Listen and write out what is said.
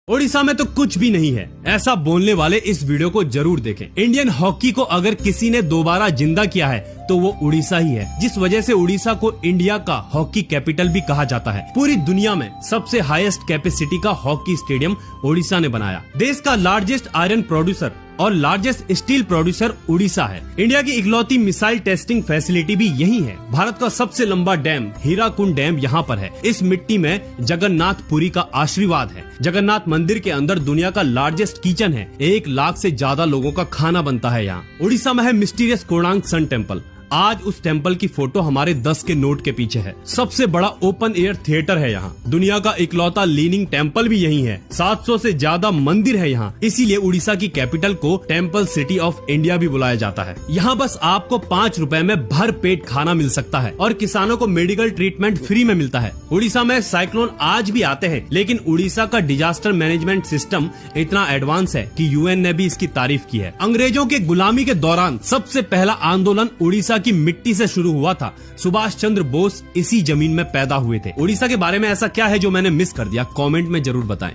ओडिशा में तो कुछ भी नहीं है, ऐसा बोलने वाले इस वीडियो को जरूर देखें। इंडियन हॉकी को अगर किसी ने दोबारा जिंदा किया है तो वो उड़ीसा ही है, जिस वजह से उड़ीसा को इंडिया का हॉकी कैपिटल भी कहा जाता है। पूरी दुनिया में सबसे हाईएस्ट कैपेसिटी का हॉकी स्टेडियम उड़ीसा ने बनाया। देश का लार्जेस्ट आयरन प्रोड्यूसर और लार्जेस्ट स्टील प्रोड्यूसर उड़ीसा है। इंडिया की इकलौती मिसाइल टेस्टिंग फैसिलिटी भी यही है। भारत का सबसे लंबा डैम हीराकुंड डैम यहाँ पर है। इस मिट्टी में जगन्नाथपुरी का आशीर्वाद है। जगन्नाथ मंदिर के अंदर दुनिया का लार्जेस्ट किचन है। 1 लाख से ज्यादा लोगों का खाना बनता है यहाँ। उड़ीसा में है मिस्टीरियस कोणार्क सन टेम्पल। आज उस टेम्पल की फोटो हमारे 10 के नोट के पीछे है। सबसे बड़ा ओपन एयर थिएटर है यहाँ। दुनिया का इकलौता लीनिंग टेम्पल भी यही है। 700 से ज्यादा मंदिर है यहाँ। इसीलिए उड़ीसा की कैपिटल को टेम्पल सिटी ऑफ इंडिया भी बुलाया जाता है। यहाँ बस आपको 5 रुपए में भर पेट खाना मिल सकता है और किसानों को मेडिकल ट्रीटमेंट फ्री में मिलता है। उड़ीसा में साइक्लोन आज भी आते हैं, लेकिन उड़ीसा का डिजास्टर मैनेजमेंट सिस्टम इतना एडवांस है कि यूएन ने भी इसकी तारीफ की है। अंग्रेजों के गुलामी के दौरान सबसे पहला आंदोलन उड़ीसा की मिट्टी से शुरू हुआ था। सुभाष चंद्र बोस इसी जमीन में पैदा हुए थे। उड़ीसा के बारे में ऐसा क्या है जो मैंने मिस कर दिया, कमेंट में जरूर बताएं।